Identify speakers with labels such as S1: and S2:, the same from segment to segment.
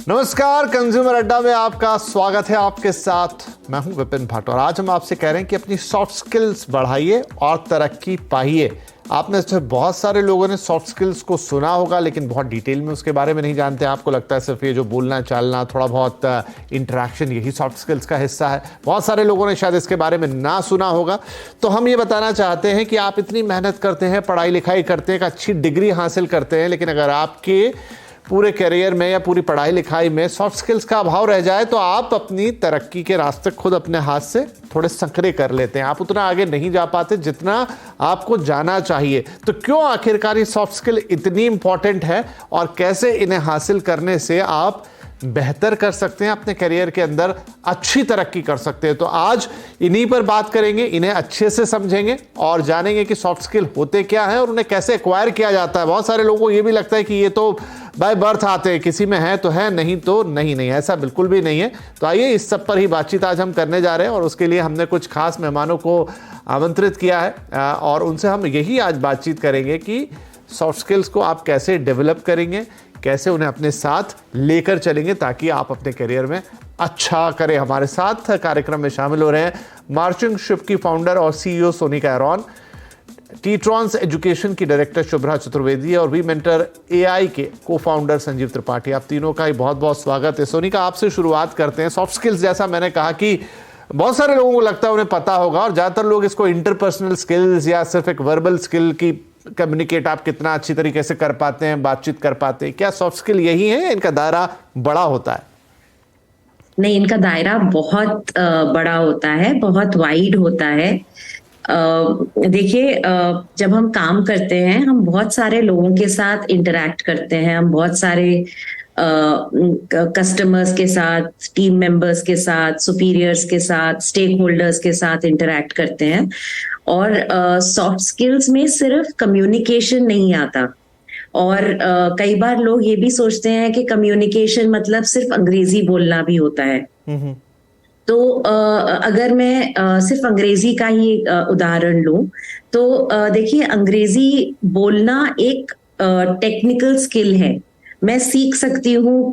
S1: नमस्कार, कंज्यूमर अड्डा में आपका स्वागत है। आपके साथ मैं हूं विपिन भट्ट और आज हम आपसे कह रहे हैं कि अपनी सॉफ्ट स्किल्स बढ़ाइए और तरक्की पाइए। आपने से बहुत सारे लोगों ने सॉफ्ट स्किल्स को सुना होगा लेकिन बहुत डिटेल में उसके बारे में नहीं जानते। आपको लगता है सिर्फ ये जो बोलना चालना थोड़ा बहुत इंटरेक्शन यही सॉफ्ट स्किल्स का हिस्सा है। बहुत सारे लोगों ने शायद इसके बारे में ना सुना होगा। तो हम ये बताना चाहते हैं कि आप इतनी मेहनत करते हैं, पढ़ाई लिखाई करते हैं, एक अच्छी डिग्री हासिल करते हैं, लेकिन अगर आपके पूरे करियर में या पूरी पढ़ाई लिखाई में सॉफ्ट स्किल्स का अभाव रह जाए तो आप अपनी तरक्की के रास्ते खुद अपने हाथ से थोड़े संकरे कर लेते हैं। आप उतना आगे नहीं जा पाते जितना आपको जाना चाहिए। तो क्यों आखिरकार ये सॉफ्ट स्किल इतनी इंपॉर्टेंट है और कैसे इन्हें हासिल करने से आप बेहतर कर सकते हैं, अपने करियर के अंदर अच्छी तरक्की कर सकते हैं। तो आज इन्हीं पर बात करेंगे, इन्हें अच्छे से समझेंगे और जानेंगे कि सॉफ्ट स्किल होते क्या है और उन्हें कैसे एक्वायर किया जाता है। बहुत सारे लोगों को यह भी लगता है कि ये तो बाय बर्थ आते हैं, किसी में है तो है, नहीं तो नहीं। ऐसा बिल्कुल भी नहीं है। तो आइए इस सब पर ही बातचीत आज हम करने जा रहे हैं और उसके लिए हमने कुछ खास मेहमानों को आमंत्रित किया है और उनसे हम यही आज बातचीत करेंगे कि सॉफ्ट स्किल्स को आप कैसे डेवलप करेंगे, कैसे उन्हें अपने साथ लेकर चलेंगे ताकि आप अपने करियर में अच्छा करें। हमारे साथ कार्यक्रम में शामिल हो रहे हैं मार्चिंग शिप की फाउंडर और सीईओ सोनिका एरॉन, टी-ट्रॉन्स एजुकेशन की डायरेक्टर शुभ्रा चतुर्वेदी और वी मेंटर एआई के को फाउंडर संजीव त्रिपाठी। आप तीनों का ही बहुत बहुत स्वागत है। सोनिका, आपसे शुरुआत करते हैं। सॉफ्ट स्किल्स, जैसा मैंने कहा कि बहुत सारे लोगों को लगता है उन्हें पता होगा और ज्यादातर लोग इसको इंटरपर्सनल स्किल्स या सिर्फ एक वर्बल स्किल की कम्युनिकेट आप कितना अच्छी तरीके से कर पाते हैं, बातचीत कर पाते हैं, क्या सॉफ्ट स्किल यही है या इनका दायरा बड़ा होता है?
S2: नहीं, इनका दायरा बहुत बड़ा होता है, बहुत वाइड होता है। देखिए, जब हम काम करते हैं हम बहुत सारे लोगों के साथ इंटरेक्ट करते हैं, हम बहुत सारे कस्टमर्स के साथ, टीम मेंबर्स के साथ, सुपीरियर्स के साथ, स्टेक होल्डर्स के साथ इंटरेक्ट करते हैं। और सॉफ्ट स्किल्स में सिर्फ कम्युनिकेशन नहीं आता और कई बार लोग ये भी सोचते हैं कि कम्युनिकेशन मतलब सिर्फ अंग्रेजी बोलना भी होता है। तो अगर मैं सिर्फ अंग्रेजी का ही उदाहरण लूं तो देखिए, अंग्रेजी बोलना एक टेक्निकल स्किल है। मैं सीख सकती हूँ,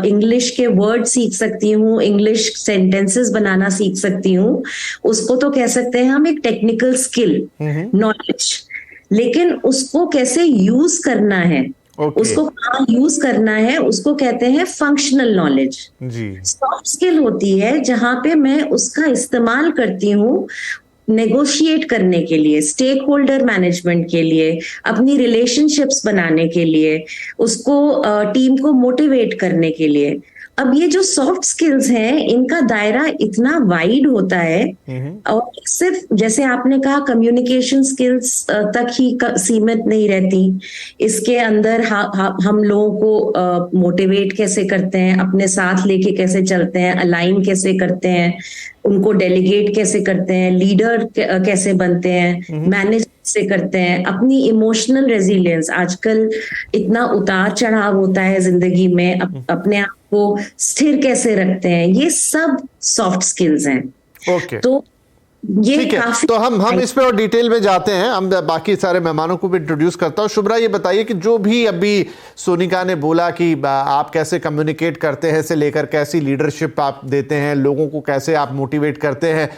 S2: इंग्लिश के वर्ड सीख सकती हूँ, इंग्लिश सेंटेंसेस बनाना सीख सकती हूँ। उसको तो कह सकते हैं हम एक टेक्निकल स्किल, नॉलेज। लेकिन उसको कैसे यूज करना है, उसको कहाँ यूज करना है, उसको कहते हैं फंक्शनल नॉलेज। सॉफ्ट स्किल होती है जहां पे मैं उसका इस्तेमाल करती हूँ नेगोशिएट करने के लिए, स्टेक होल्डर मैनेजमेंट के लिए, अपनी रिलेशनशिप्स बनाने के लिए, उसको टीम को मोटिवेट करने के लिए। अब ये जो सॉफ्ट स्किल्स हैं इनका दायरा इतना वाइड होता है और सिर्फ जैसे आपने कहा कम्युनिकेशन स्किल्स तक ही सीमित नहीं रहती। इसके अंदर हम लोगों को मोटिवेट कैसे करते हैं, अपने साथ लेके कैसे चलते हैं, अलाइन कैसे करते हैं, उनको डेलीगेट कैसे करते हैं, लीडर कैसे बनते हैं, मैनेज कैसे करते हैं, अपनी इमोशनल रेजिलियंस। आजकल इतना उतार चढ़ाव होता है जिंदगी में, अपने आप को स्थिर कैसे रखते हैं, ये सब सॉफ्ट स्किल्स हैं। तो ये काफी, तो
S1: हम इस पे और डिटेल में जाते हैं। हम बाकी सारे मेहमानों को भी इंट्रोड्यूस करता हूं। शुभ्रा, ये बताइए कि जो भी अभी सोनिका ने बोला कि आप कैसे कम्युनिकेट करते हैं से लेकर कैसी लीडरशिप आप देते हैं, लोगों को कैसे आप मोटिवेट करते हैं,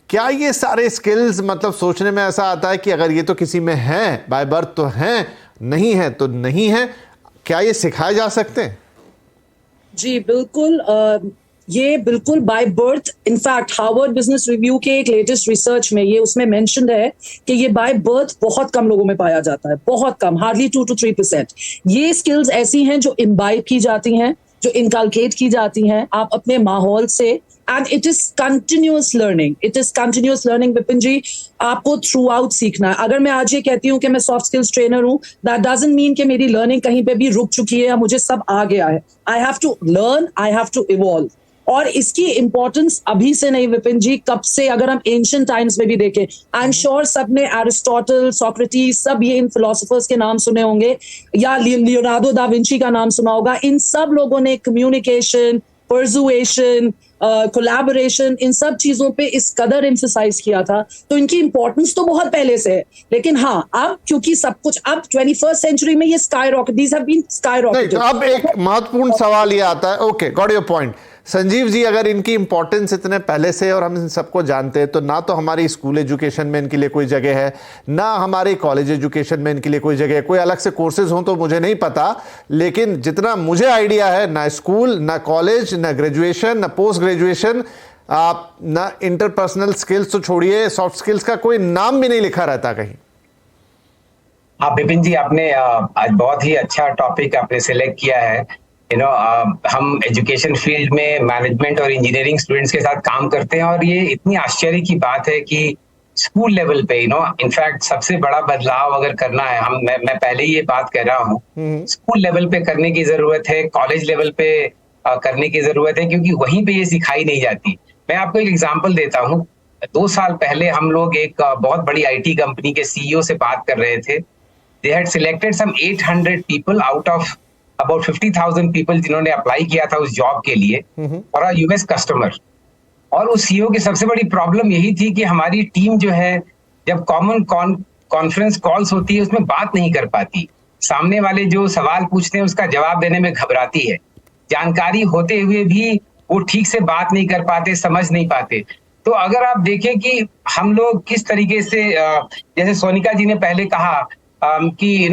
S1: क्या ये सारे स्किल्स मतलब सोचने में ऐसा आता है कि अगर ये तो किसी में है, बाय बर्थ तो है, नहीं है तो नहीं है, क्या ये सिखाए जा सकते हैं?
S3: जी बिल्कुल, ये बिल्कुल by birth. In fact Harvard business review के एक लेटेस्ट रिसर्च में ये उसमें मेंशन्ड है कि ये बाय बर्थ बहुत कम लोगों में पाया जाता है, बहुत कम, हार्डली 2 to 3%। ये स्किल्स ऐसी हैं जो इम्बाइब की जाती हैं, जो इनकलकेट की जाती हैं आप अपने माहौल से। And it is continuous learning, it is continuous learning Vipin ji. आपको थ्रू आउट सीखना है। अगर मैं आज ये कहती हूँ कि मैं सॉफ्ट स्किल्स ट्रेनर हूँ, दैट डजंट मीन कि मेरी लर्निंग कहीं पे भी रुक चुकी है या मुझे सब आ गया है। I have to learn, I have to evolve. और इसकी इंपॉर्टेंस अभी से नहीं विपिन जी, कब से, अगर हम एंशिएंट टाइम्स में भी देखें, आई एम श्योर सबने एरिस्टोटल, सोक्रेटिस, सब ये इन फिलोसोफर्स के नाम सुने होंगे, या लियोनार्डो दा विंची का नाम सुना होगा। इन सब लोगों ने कम्युनिकेशन, परसुएशन, कोलैबोरेशन, इन सब चीजों पे इस कदर एम्फसाइज किया था, तो इनकी इंपॉर्टेंस तो बहुत पहले से है। लेकिन हाँ, अब क्योंकि सब कुछ अब 21st सेंचुरी में ये sky rocket, these have been sky
S1: नहीं,
S3: रॉकेट।
S1: तो अब एक महत्वपूर्ण सवाल ये आता है, okay got your point Sanjeev ji, अगर इनकी इंपॉर्टेंस इतने पहले से और हम इन सबको जानते हैं, तो ना तो हमारी स्कूल एजुकेशन में इनके लिए कोई जगह है, ना हमारी कॉलेज एजुकेशन में इनके लिए कोई जगह है। कोई अलग से कोर्सेज हों तो मुझे नहीं पता, लेकिन जितना मुझे आइडिया है, ना स्कूल, ना कॉलेज, ना ग्रेजुएशन, ना पोस्ट ग्रेजुएशन, आप ना इंटरपर्सनल स्किल्स तो छोड़िए, सॉफ्ट स्किल्स का कोई नाम भी नहीं लिखा रहता कहीं।
S4: हाँ विपिन जी, आपने आज बहुत ही अच्छा टॉपिक आपने सिलेक्ट किया है। हम एजुकेशन फील्ड में मैनेजमेंट और इंजीनियरिंग स्टूडेंट्स के साथ काम करते हैं, और ये इतनी आश्चर्य की बात है कि स्कूल लेवल पे इनफैक्ट सबसे बड़ा बदलाव अगर करना है, मैं पहले ही ये बात कह रहा हूँ, स्कूल लेवल पे करने की जरूरत है, कॉलेज लेवल पे करने की जरूरत है, क्योंकि वहीं पे ये सिखाई नहीं जाती। मैं आपको एक एग्जांपल देता हूँ। 2 साल पहले हम लोग एक बहुत बड़ी IT कंपनी के CEO से बात कर रहे थे। They had selected some 800 people out of about 50,000 people जिन्होंने अप्लाई किया था उस जॉब के लिए, और अ US कस्टमर। और उस CEO की सबसे बड़ी प्रॉब्लम यही थी कि हमारी टीम जो है, जब कॉमन कॉन्फ्रेंस कॉल्स होती है उसमें बात नहीं कर पाती, सामने वाले जो सवाल पूछते हैं उसका जवाब देने में घबराती है, जानकारी होते हुए भी वो ठीक से बात नहीं कर पाते, समझ नहीं पाते। तो अगर आप देखें कि हम लोग किस तरीके से, जैसे सोनिका जी ने पहले कहा कि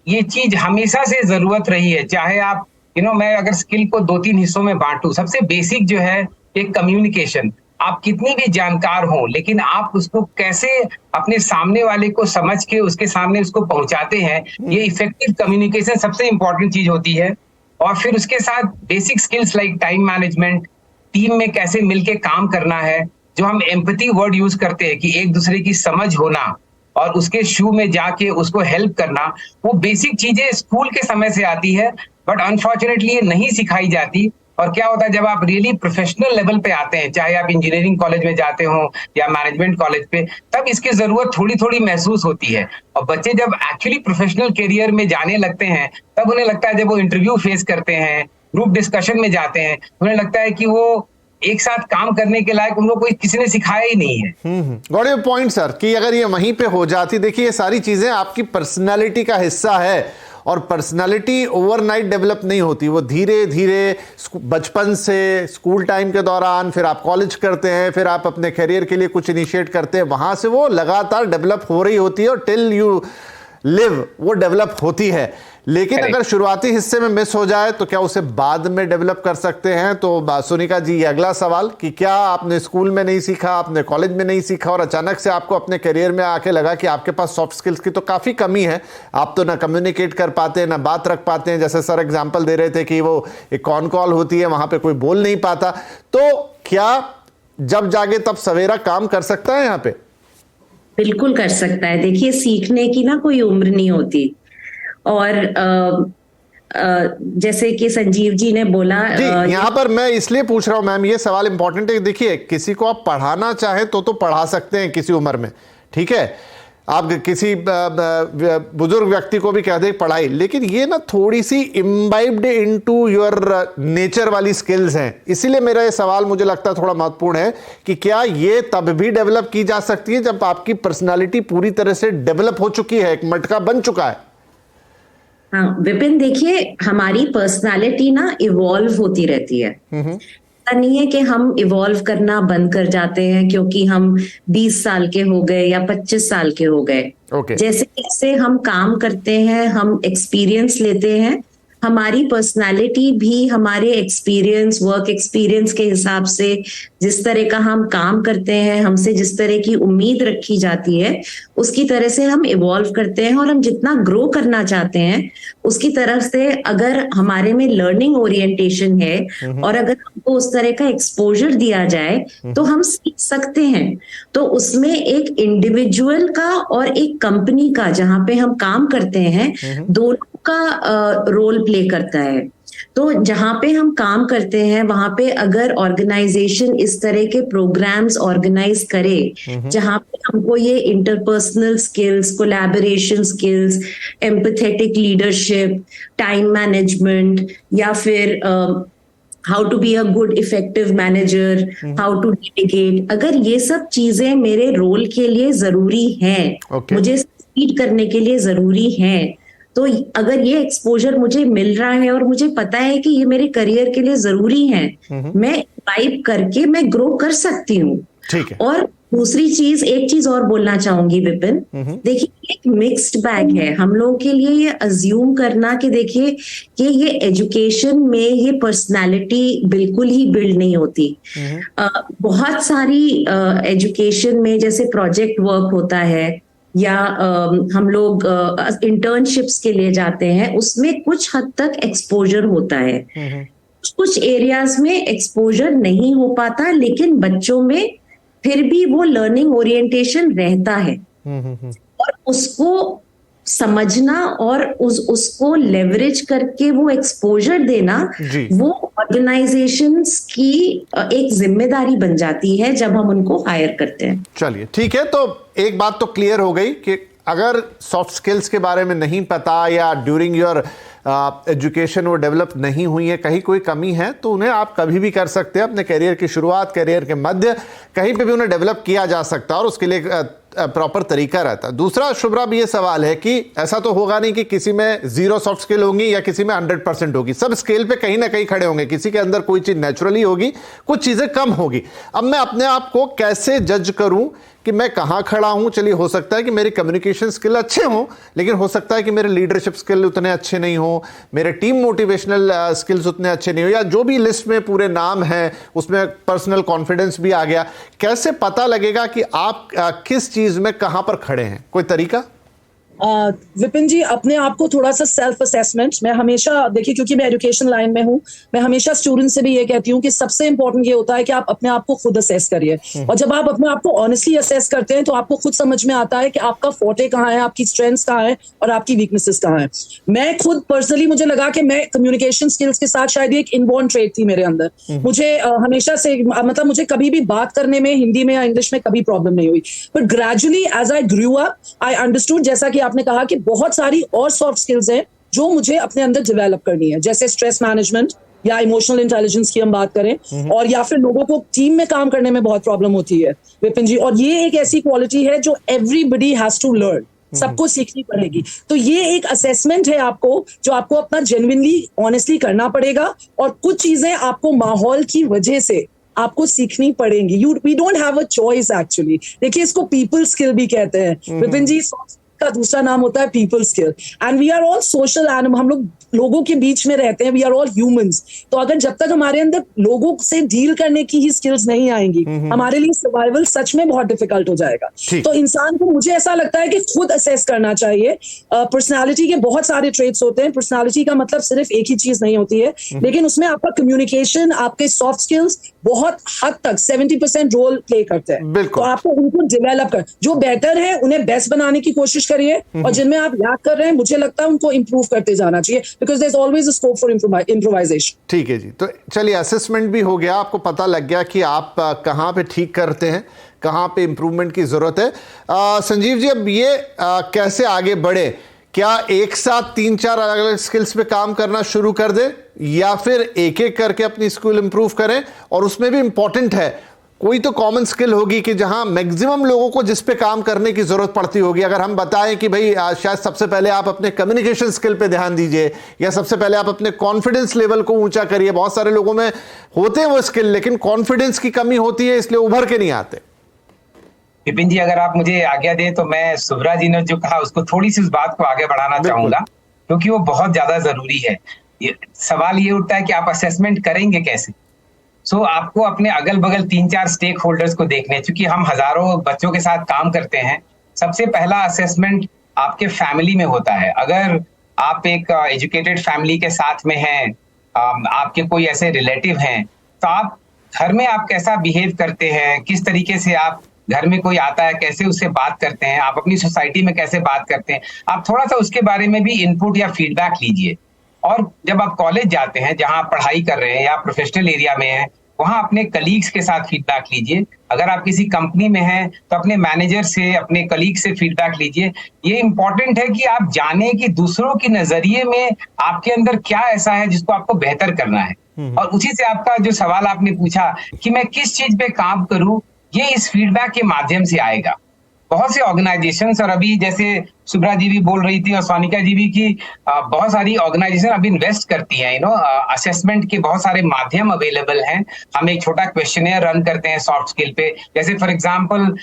S4: ये चीज हमेशा से जरूरत रही है, चाहे आप मैं अगर स्किल को 2-3 हिस्सों में बांटूं, सबसे बेसिक जो है एक कम्युनिकेशन। आप कितनी भी जानकार हो, लेकिन आप उसको कैसे अपने सामने वाले को समझ के उसके सामने उसको पहुंचाते हैं, ये इफेक्टिव कम्युनिकेशन सबसे इंपॉर्टेंट चीज होती है। और फिर उसके साथ basic skills like time management, team में कैसे मिलके काम करना है, जो हम एम्पैथी वर्ड यूज करते हैं कि एक दूसरे की समझ होना और उसके शू में जाके उसको हेल्प करना, वो बेसिक चीजें स्कूल के समय से आती है, बट अनफॉर्चुनेटली ये नहीं सिखाई जाती। और क्या होता है, जब आप रियली प्रोफेशनल लेवल पे आते हैं, चाहे आप इंजीनियरिंग कॉलेज में जाते हो या मैनेजमेंट कॉलेज पे, तब इसकी जरूरत थोड़ी थोड़ी महसूस होती है। और बच्चे जब एक्चुअली प्रोफेशनल करियर में जाने लगते हैं, तब उन्हें लगता है, जब वो इंटरव्यू फेस करते हैं, ग्रुप डिस्कशन में जाते हैं, उन्हें लगता है कि वो एक साथ काम करने के लायक उनको कोई किसी ने सिखाया ही नहीं है।
S1: गॉट योर पॉइंट सर, कि अगर ये वहीं पे हो जाती, देखिए ये सारी चीजें आपकी पर्सनालिटी का हिस्सा है, और पर्सनालिटी ओवरनाइट डेवलप नहीं होती, वो धीरे धीरे बचपन से, स्कूल टाइम के दौरान, फिर आप कॉलेज करते हैं, फिर आप अपने करियर के लिए कुछ इनिशिएट करते हैं, वहां से वो लगातार डेवलप हो रही होती है, और टिल यू लिव वो डेवलप होती है। लेकिन अगर शुरुआती हिस्से में मिस हो जाए तो क्या उसे बाद में डेवलप कर सकते हैं? तो सोनिका जी, ये अगला सवाल कि क्या आपने स्कूल में नहीं सीखा, आपने कॉलेज में नहीं सीखा, और अचानक से आपको अपने करियर में आके लगा कि आपके पास सॉफ्ट स्किल्स की तो काफ़ी कमी है, आप तो ना कम्युनिकेट कर पाते हैं, ना बात रख पाते हैं, जैसे सर एग्जाम्पल दे रहे थे कि वो एक कॉन कॉल होती है, वहाँ पर कोई बोल नहीं पाता, तो क्या जब जागे तब सवेरा काम कर सकता है यहाँ पे?
S2: बिल्कुल कर सकता है। देखिए, सीखने की ना कोई उम्र नहीं होती, और जैसे कि संजीव जी ने बोला,
S1: यहाँ पर मैं इसलिए पूछ रहा हूं मैम, ये सवाल इंपॉर्टेंट है। देखिए, किसी को आप पढ़ाना चाहें तो पढ़ा सकते हैं किसी उम्र में, ठीक है, आप किसी बुजुर्ग व्यक्ति को भी कह दें पढ़ाई, लेकिन ये ना थोड़ी सी इम्बाइब्ड इनटू योर नेचर वाली स्किल्स हैं। इसीलिए मेरा ये सवाल मुझे लगता है थोड़ा महत्वपूर्ण है कि क्या ये तब भी डेवलप की जा सकती है जब आपकी पर्सनालिटी पूरी तरह से डेवलप हो चुकी है, एक मटका बन चुका है?
S2: हाँ विपिन, देखिए हमारी पर्सनालिटी ना इवॉल्व होती रहती है। ऐसा नहीं है कि हम इवॉल्व करना बंद कर जाते हैं क्योंकि हम 20 साल के हो गए या 25 साल के हो गए। जैसे जैसे हम काम करते हैं, हम एक्सपीरियंस लेते हैं, हमारी पर्सनालिटी भी हमारे एक्सपीरियंस, वर्क एक्सपीरियंस के हिसाब से, जिस तरह का हम काम करते हैं, हमसे जिस तरह की उम्मीद रखी जाती है, उसकी तरह से हम इवॉल्व करते हैं। और हम जितना ग्रो करना चाहते हैं उसकी तरफ से अगर हमारे में लर्निंग ओरिएंटेशन है और अगर हमको उस तरह का एक्सपोजर दिया जाए तो हम सीख सकते हैं। तो उसमें एक इंडिविजुअल का और एक कंपनी का, जहां पे हम काम करते हैं, दोनों का रोल प्ले करता है। तो जहां पे हम काम करते हैं वहां पे अगर ऑर्गेनाइजेशन इस तरह के प्रोग्राम्स ऑर्गेनाइज करे जहां पे हमको ये interpersonal skills, collaboration skills, empathetic leadership, time management या फिर how to be a good effective manager, how to delegate, अगर ये सब चीजें मेरे रोल के लिए जरूरी हैं,
S1: Okay.
S2: मुझे सक्सीड करने के लिए जरूरी हैं, तो अगर ये एक्सपोजर मुझे मिल रहा है और मुझे पता है कि ये मेरे करियर के लिए जरूरी है, मैं टाइप करके मैं ग्रो कर सकती हूँ।
S1: ठीक है।
S2: और दूसरी चीज, एक चीज और बोलना चाहूंगी विपिन, देखिए एक मिक्स्ड बैग है हम लोगों के लिए ये अज्यूम करना कि देखिए कि ये एजुकेशन में ये पर्सनालिटी बिल्कुल ही बिल्ड नहीं होती। बहुत सारी एजुकेशन में जैसे प्रोजेक्ट वर्क होता है या हम लोग इंटर्नशिप्स के लिए जाते हैं, उसमें कुछ हद तक एक्सपोजर होता है। कुछ एरियाज में एक्सपोजर नहीं हो पाता, लेकिन बच्चों में फिर भी वो लर्निंग ओरिएंटेशन रहता है। और उसको समझना और उसको लेवरेज करके वो एक्सपोजर देना, वो ऑर्गेनाइजेशंस की एक जिम्मेदारी बन जाती है जब हम उनको हायर करते हैं।
S1: चलिए ठीक है, तो एक बात तो क्लियर हो गई कि अगर सॉफ्ट स्किल्स के बारे में नहीं पता या ड्यूरिंग योर एजुकेशन वो डेवलप नहीं हुई है, कहीं कोई कमी है, तो उन्हें आप कभी भी कर सकते हैं। अपने करियर की शुरुआत, करियर के मध्य, कहीं पे भी उन्हें डेवलप किया जा सकता है और उसके लिए प्रॉपर तरीका रहता है। दूसरा शुभ्रा, भी ये सवाल है कि ऐसा तो होगा नहीं कि किसी में 0 सॉफ्ट स्किल होंगी या किसी में 100% होगी। सब स्केल पे कहीं ना कहीं खड़े होंगे, किसी के अंदर कोई चीज नेचुरली होगी, कुछ चीजें कम होगी। अब मैं अपने आप को कैसे जज करूं कि मैं कहां खड़ा हूं? चलिए, हो सकता है कि मेरी कम्युनिकेशन स्किल अच्छे हों, लेकिन हो सकता है कि मेरे लीडरशिप स्किल उतने अच्छे नहीं हो, मेरे टीम मोटिवेशनल स्किल्स उतने अच्छे नहीं हो, या जो भी लिस्ट में पूरे नाम हैं उसमें पर्सनल कॉन्फिडेंस भी आ गया। कैसे पता लगेगा कि आप किस चीज में कहां पर खड़े हैं? कोई तरीका?
S3: विपिन जी, अपने आप को थोड़ा सा सेल्फ असेसमेंट, मैं हमेशा, देखिए क्योंकि मैं एजुकेशन लाइन में हूँ, मैं हमेशा स्टूडेंट से भी ये कहती हूँ कि सबसे इंपॉर्टेंट ये होता है कि आप अपने आप को खुद असेस करिए। और जब आप अपने आप को ऑनेस्टली असेस करते हैं तो आपको खुद समझ में आता है कि आपका फोर्टे कहाँ है, आपकी स्ट्रेंथ्स कहाँ है और आपकी वीकनेसेस कहाँ है। मैं खुद पर्सनली, मुझे लगा कि मैं कम्युनिकेशन स्किल्स के साथ शायद एक इनबॉर्न ट्रेट थी मेरे अंदर। मुझे हमेशा से, मतलब मुझे कभी भी बात करने में हिंदी में या इंग्लिश में कभी प्रॉब्लम नहीं हुई, but gradually as I grew up I understood, जैसा कि आपने कहा कि बहुत सारी और सॉफ्ट स्किल्स हैं जो मुझे अपने अंदर डेवलप करनी है, जैसे स्ट्रेस मैनेजमेंट या इमोशनल इंटेलिजेंस की हम बात करें, और या फिर लोगों को टीम में काम करने में बहुत प्रॉब्लम होती है विपिन जी, और ये एक ऐसी क्वालिटी है जो एवरीबडी हैज टू लर्न, सबको सीखनी पड़ेगी। तो ये एक असेसमेंट है आपको, जो आपको अपना जेन्युइनली ऑनेस्टली करना पड़ेगा, और कुछ चीजें आपको माहौल की वजह से आपको सीखनी पड़ेंगी। We don't have a choice actually. देखिए, इसको पीपल स्किल भी कहते हैं विपिन जी, का दूसरा नाम होता है people skill. And we are all social animal, हम लोग लोगों के बीच में रहते हैं, वी आर ऑल ह्यूमंस। तो अगर जब तक हमारे अंदर लोगों से डील करने की ही स्किल्स नहीं आएंगी, हमारे लिए सर्वाइवल सच में बहुत डिफिकल्ट हो जाएगा। तो इंसान को, मुझे ऐसा लगता है कि खुद असेस करना चाहिए। पर्सनालिटी के बहुत सारे ट्रेट्स होते हैं, पर्सनालिटी का मतलब सिर्फ एक ही चीज नहीं होती है, लेकिन उसमें आपका कम्युनिकेशन, आपके सॉफ्ट स्किल्स बहुत हद तक 70% रोल प्ले करते हैं। तो आपको उनको डेवलप कर, जो बेटर है उन्हें बेस्ट बनाने की कोशिश करिए, और जिनमें आप लैक कर रहे हैं, मुझे लगता है उनको इंप्रूव करते जाना चाहिए, because there is always a scope for improvisation.
S1: ठीक है जी, तो चलिए, असेसमेंट भी हो गया, आपको पता लग गया कि आप कहां पे ठीक करते हैं, कहां पे इंप्रूवमेंट की जरूरत है। संजीव जी, अब ये कैसे आगे बढ़े? क्या एक साथ 3-4 अलग अलग स्किल्स पे काम करना शुरू कर दे, या फिर एक एक करके अपनी स्किल इंप्रूव करें? और उसमें भी इंपॉर्टेंट है, कोई तो कॉमन स्किल होगी कि जहां मैक्सिमम लोगों को जिस पे काम करने की जरूरत पड़ती होगी। अगर हम बताएं कि भाई शायद सबसे पहले आप अपने कम्युनिकेशन स्किल पे ध्यान दीजिए, या सबसे पहले आप अपने कॉन्फिडेंस लेवल को ऊंचा करिए। बहुत सारे लोगों में होते हैं वो स्किल, लेकिन कॉन्फिडेंस की कमी होती है, इसलिए उभर के नहीं आते।
S4: विपिन जी, अगर आप मुझे आज्ञा दें तो मैं शुभ्रा जी ने जो कहा उसको थोड़ी सी उस बात को आगे बढ़ाना चाहूंगा, क्योंकि वो बहुत ज्यादा जरूरी है। सवाल ये उठता है कि आप असेसमेंट करेंगे कैसे। आपको अपने अगल बगल 3-4 स्टेक होल्डर्स को देखने, क्योंकि हम हजारों बच्चों के साथ काम करते हैं। सबसे पहला असेसमेंट आपके फैमिली में होता है। अगर आप एक एजुकेटेड फैमिली के साथ में हैं, आपके कोई ऐसे रिलेटिव हैं, तो आप घर में आप कैसा बिहेव करते हैं, किस तरीके से आप घर में कोई आता है कैसे उससे बात करते हैं, आप अपनी सोसाइटी में कैसे बात करते हैं, आप थोड़ा सा उसके बारे में भी इनपुट या फीडबैक लीजिए। और जब आप कॉलेज जाते हैं, जहां आप पढ़ाई कर रहे हैं या प्रोफेशनल एरिया में हैं, वहां अपने कलीग्स के साथ फीडबैक लीजिए। अगर आप किसी कंपनी में हैं तो अपने मैनेजर से, अपने कलीग से फीडबैक लीजिए। ये इंपॉर्टेंट है कि आप जाने कि दूसरों के नजरिए में आपके अंदर क्या ऐसा है जिसको आपको बेहतर करना है। और उसी से आपका जो सवाल आपने पूछा कि मैं किस चीज पे काम करूं, ये इस फीडबैक के माध्यम से आएगा। बहुत से ऑर्गेनाइजेशंस, और अभी जैसे शुभ्रा जी भी बोल रही थी और सोनिका जी भी, कि बहुत सारी ऑर्गेनाइजेशन अभी इन्वेस्ट करती हैं, असेसमेंट के बहुत सारे माध्यम अवेलेबल हैं। हम एक छोटा क्वेश्चनेयर रन करते हैं सॉफ्ट स्किल पे। जैसे फॉर एग्जांपल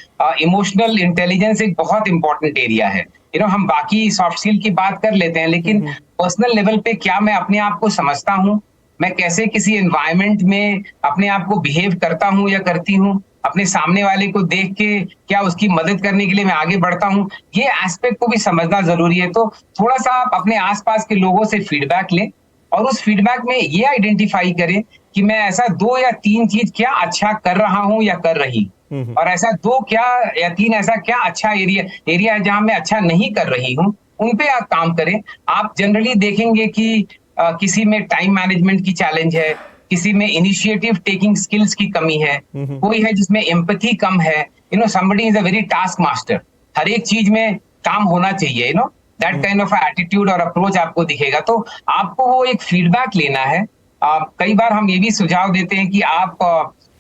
S4: इमोशनल इंटेलिजेंस एक बहुत इंपॉर्टेंट एरिया है। हम बाकी सॉफ्ट स्किल की बात कर लेते हैं, लेकिन पर्सनल लेवल पे क्या मैं अपने आप को समझता हूँ, मैं कैसे किसी एनवायरनमेंट में अपने आप को बिहेव करता हूँ या करती हूँ, अपने सामने वाले को देख के क्या उसकी मदद करने के लिए मैं आगे बढ़ता हूँ, ये एस्पेक्ट को भी समझना जरूरी है। तो थोड़ा सा आप अपने आसपास के लोगों से फीडबैक लें और उस फीडबैक में ये आइडेंटिफाई करें कि मैं ऐसा 2 या 3 चीज क्या अच्छा कर रहा हूँ या कर रही, और ऐसा 2 क्या या 3 ऐसा क्या अच्छा एरिया है जहां मैं अच्छा नहीं कर रही हूँ, उन पे आप काम करें। आप जनरली देखेंगे कि किसी में टाइम मैनेजमेंट की चैलेंज है, किसी में इनिशिएटिव टेकिंग स्किल्स की कमी है, कोई है जिसमें एम्पैथी कम है, somebody is a very task master, हर एक चीज में काम होना चाहिए, दैट काइंड ऑफ एटीट्यूड और अप्रोच आपको दिखेगा। तो आपको वो एक फीडबैक लेना है। कई बार हम ये भी सुझाव देते हैं कि आप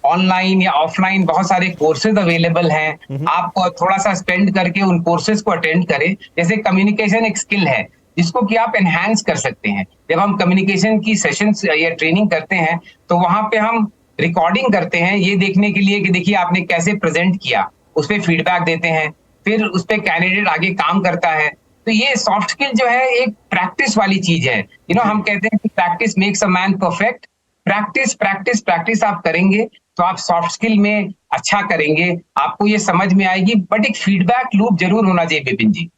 S4: ऑनलाइन या ऑफलाइन बहुत सारे कोर्सेज अवेलेबल हैं, आप थोड़ा सा स्पेंड करके उन कोर्सेज को अटेंड करें। जैसे कम्युनिकेशन एक स्किल है जिसको कि आप एनहांस कर सकते हैं। जब हम कम्युनिकेशन की सेशंस या ट्रेनिंग करते हैं तो वहां पे हम रिकॉर्डिंग करते हैं ये देखने के लिए कि देखिए आपने कैसे प्रेजेंट किया, उस पर फीडबैक देते हैं, फिर उस पर कैंडिडेट आगे काम करता है। तो ये सॉफ्ट स्किल जो है एक प्रैक्टिस वाली चीज है। हम कहते हैं कि practice makes a man perfect. Practice practice practice आप करेंगे तो आप सॉफ्ट स्किल में अच्छा करेंगे, आपको ये समझ में आएगी। बट एक फीडबैक लूप जरूर होना चाहिए विपिन जी।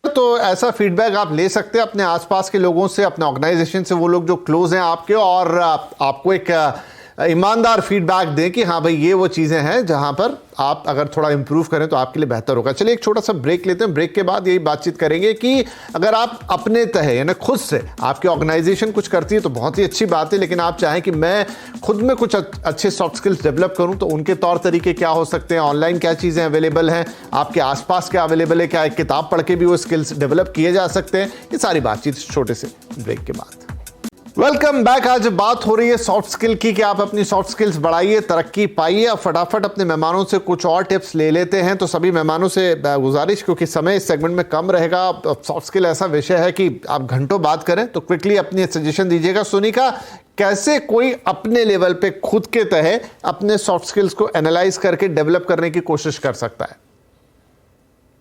S1: तो ऐसा फीडबैक आप ले सकते हैं अपने आसपास के लोगों से, अपने ऑर्गेनाइजेशन से, वो लोग जो क्लोज हैं आपके, और आपको एक ईमानदार फीडबैक दें कि हाँ भाई ये वो चीज़ें हैं जहां पर आप अगर थोड़ा इंप्रूव करें तो आपके लिए बेहतर होगा। चलिए एक छोटा सा ब्रेक लेते हैं। ब्रेक के बाद यही बातचीत करेंगे कि अगर आप अपने तहे यानी खुद से, आपकी ऑर्गेनाइजेशन कुछ करती है तो बहुत ही अच्छी बात है, लेकिन आप चाहें कि मैं खुद में कुछ अच्छे सॉफ्ट स्किल्स डेवलप करूं तो उनके तौर तरीके क्या हो सकते हैं, ऑनलाइन क्या चीज़ें अवेलेबल हैं, आपके आसपास क्या अवेलेबल है, क्या एक किताब पढ़ के भी वो स्किल्स डेवलप किए जा सकते हैं, ये सारी बातचीत छोटे से ब्रेक के बाद। Welcome back. आज बात हो रही है सॉफ्ट स्किल की कि आप अपनी सॉफ्ट स्किल्स बढ़ाइए, तरक्की पाइए। अब फटाफट अपने मेहमानों से कुछ और टिप्स ले लेते हैं। तो सभी मेहमानों से गुजारिश, क्योंकि समय इस सेगमेंट में कम रहेगा, सॉफ्ट स्किल ऐसा विषय है कि आप घंटों बात करें, तो क्विकली अपनी सजेशन दीजिएगा। सोनिका, कैसे कोई अपने लेवल पे खुद के तहे अपने सॉफ्ट स्किल्स को एनालाइज करके डेवलप करने की कोशिश कर सकता है?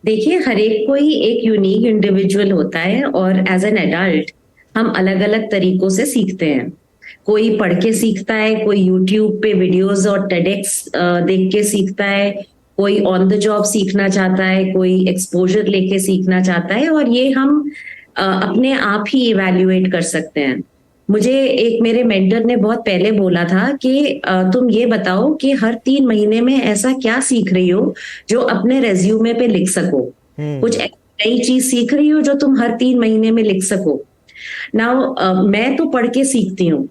S2: देखिए, हर एक कोई एक यूनिक इंडिविजुअल होता है और एज एन एडल्ट हम अलग अलग तरीकों से सीखते हैं। कोई पढ़ के सीखता है, कोई यूट्यूब पे वीडियोस और टेडेक्स देख के सीखता है, कोई ऑन द जॉब सीखना चाहता है, कोई एक्सपोजर लेके सीखना चाहता है, और ये हम अपने आप ही इवैल्यूएट कर सकते हैं। मुझे एक मेरे मेंटर ने बहुत पहले बोला था कि तुम ये बताओ कि हर 3 महीने में ऐसा क्या सीख रही हो जो अपने रेज्यूमे पे लिख सको, कुछ नई चीज सीख रही हो जो तुम हर 3 महीने में लिख सको। नाउ मैं तो पढ़ के सीखती हूँ।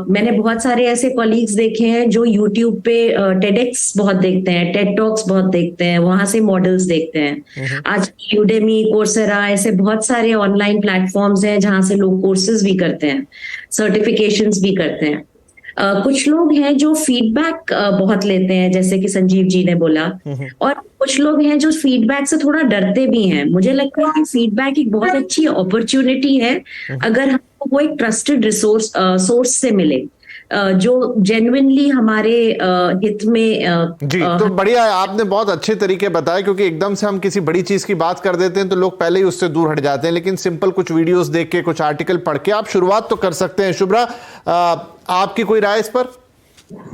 S2: मैंने बहुत सारे ऐसे कॉलीग्स देखे हैं जो यूट्यूब पे टेडेक्स बहुत देखते हैं, टेड टॉक्स बहुत देखते हैं, वहां से मॉडल्स देखते हैं। आज यूडेमी, कोर्सेरा, ऐसे बहुत सारे ऑनलाइन प्लेटफॉर्म्स हैं जहां से लोग कोर्सेज भी करते हैं, सर्टिफिकेशंस भी करते हैं। कुछ लोग हैं जो फीडबैक बहुत लेते हैं, जैसे कि संजीव जी ने बोला, और कुछ लोग हैं जो फीडबैक से थोड़ा डरते भी हैं। मुझे लगता है कि फीडबैक एक बहुत अच्छी अपॉर्चुनिटी है अगर हमको वो एक ट्रस्टेड रिसोर्स सोर्स से मिले, जो जेन्युइनली हमारे हित में
S1: जी। तो बढ़िया है, आपने बहुत अच्छे तरीके बताए, क्योंकि एकदम से हम किसी बड़ी चीज की बात कर देते हैं तो लोग पहले ही उससे दूर हट जाते हैं। लेकिन सिंपल कुछ वीडियोस देख के, कुछ आर्टिकल पढ़ के आप शुरुआत तो कर सकते हैं। शुभ्रा, आपकी कोई राय इस पर?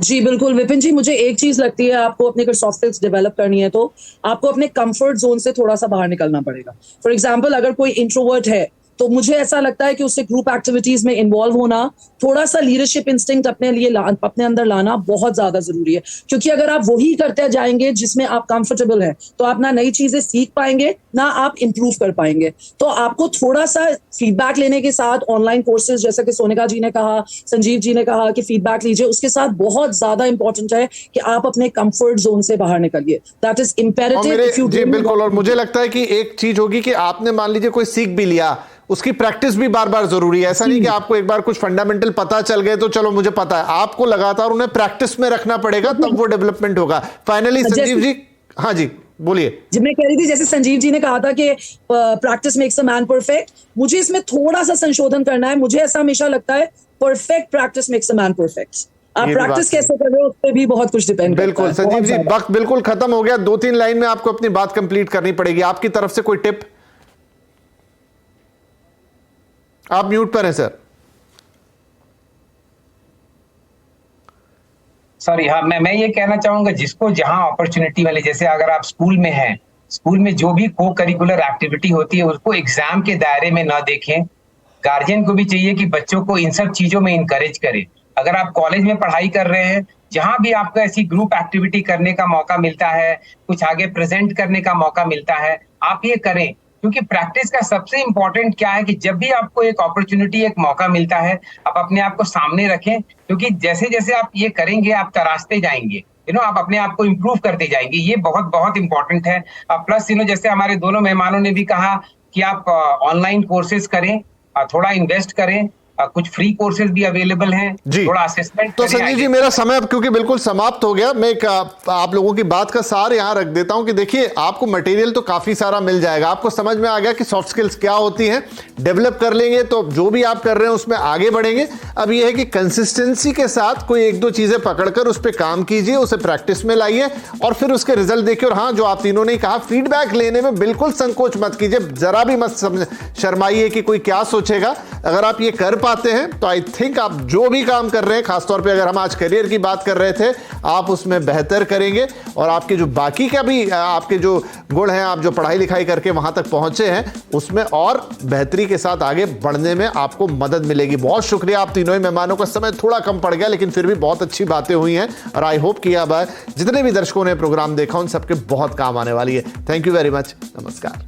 S3: जी बिल्कुल विपिन जी, मुझे एक चीज लगती है, आपको अपने अगर सॉफ्ट स्किल्स डेवलप करनी है तो आपको अपने कंफर्ट जोन से थोड़ा सा बाहर निकलना पड़ेगा। फॉर एग्जांपल, अगर कोई इंट्रोवर्ट है तो मुझे ऐसा लगता है कि उससे ग्रुप एक्टिविटीज में इन्वॉल्व होना, थोड़ा सा लीडरशिप इंस्टिंक्ट अपने अंदर लाना बहुत ज्यादा जरूरी है, क्योंकि अगर आप वही करते जाएंगे जिसमें आप कंफर्टेबल हैं, तो आप ना नई चीजें सीख पाएंगे ना आप इंप्रूव कर पाएंगे। तो आपको थोड़ा सा फीडबैक लेने के साथ ऑनलाइन कोर्सेज, जैसा कि सोनिका जी ने कहा, संजीव जी ने कहा कि फीडबैक लीजिए, उसके साथ बहुत ज्यादा इंपॉर्टेंट है कि आप अपने कंफर्ट जोन से बाहर निकलिए। That is imperative.
S1: जी बिल्कुल, और मुझे लगता है कि एक चीज होगी कि आपने मान लीजिए कोई सीख भी लिया, उसकी प्रैक्टिस भी बार बार जरूरी है। ऐसा नहीं कि आपको एक बार कुछ फंडामेंटल पता चल गए तो चलो मुझे पता है, आपको लगातार उन्हें प्रैक्टिस में रखना पड़ेगा, तब वो डेवलपमेंट होगा। फाइनली संजीव जी, हाँ जी बोलिए।
S3: जी मैं कह रही थी, जैसे संजीव जी ने कहा था कि practice makes a man perfect, मुझे इसमें थोड़ा सा संशोधन करना है। मुझे ऐसा हमेशा लगता है perfect practice makes a man perfect. आप प्रैक्टिस कैसे कर रहे हो उस पर भी बहुत कुछ डिपेंड करता है।
S1: बिल्कुल संजीव जी, वक्त बिल्कुल खत्म हो गया, 2-3 लाइन में आपको अपनी बात कंप्लीट करनी पड़ेगी। आपकी तरफ से कोई टिप? आप म्यूट पर हैं सर।
S4: सॉरी, हाँ मैं ये कहना चाहूंगा, जिसको जहां अपॉर्चुनिटी मिले, जैसे अगर आप स्कूल में हैं, स्कूल में जो भी को करिकुलर एक्टिविटी होती है उसको एग्जाम के दायरे में ना देखें। गार्जियन को भी चाहिए कि बच्चों को इन सब चीजों में इंकरेज करे। अगर आप कॉलेज में पढ़ाई कर रहे हैं, जहां भी आपको ऐसी ग्रुप एक्टिविटी करने का मौका मिलता है, कुछ आगे प्रेजेंट करने का मौका मिलता है, आप ये करें। क्योंकि प्रैक्टिस का सबसे इंपॉर्टेंट क्या है कि जब भी आपको एक अपॉर्चुनिटी, एक मौका मिलता है, आप अपने आप को सामने रखें, क्योंकि जैसे जैसे आप ये करेंगे आप तराशते जाएंगे, आप अपने आप को इम्प्रूव करते जाएंगे। ये बहुत बहुत इंपॉर्टेंट है। प्लस जैसे हमारे दोनों मेहमानों ने भी कहा कि आप ऑनलाइन कोर्सेज करें, थोड़ा इन्वेस्ट करें, कुछ फ्री कोर्सेज भी अवेलेबल हैं, थोड़ा असेसमेंट।
S1: तो संजीव जी, मेरा समय अब क्योंकि बिल्कुल समाप्त हो गया, मैं आप लोगों की बात का सार यहां रख देता हूं कि देखिए, आपको मटेरियल तो काफी सारा मिल जाएगा, आपको समझ में आ गया कि सॉफ्ट स्किल्स क्या होती हैं, डेवलप कर लेंगे तो जो भी आप कर रहे हैं उसमें आगे बढ़ेंगे। अब यह है कि कंसिस्टेंसी के साथ कोई 1-2 चीजें पकड़कर उस पर काम कीजिए, उसे प्रैक्टिस में लाइए और फिर उसके रिजल्ट देखिए। और हाँ, जो आप तीनों ने कहा, फीडबैक लेने में बिल्कुल संकोच मत कीजिए, जरा भी मत शर्माइए कि कोई क्या सोचेगा। अगर आप ये कर पाते हैं तो आई थिंक आप जो भी काम कर रहे हैं, खासतौर पे अगर हम आज करियर की बात कर रहे थे, आप उसमें बेहतर करेंगे और आपके जो बाकी का भी आपके जो गुण हैं, आप जो पढ़ाई लिखाई करके वहां तक पहुंचे हैं, उसमें और बेहतरी के साथ आगे बढ़ने में आपको मदद मिलेगी। बहुत शुक्रिया आप तीनों ही मेहमानों का, समय थोड़ा कम पड़ गया लेकिन फिर भी बहुत अच्छी बातें हुई हैं और आई होप कि अब जितने भी दर्शकों ने प्रोग्राम देखा उन सबके बहुत काम आने वाली है। Thank you very much. नमस्कार।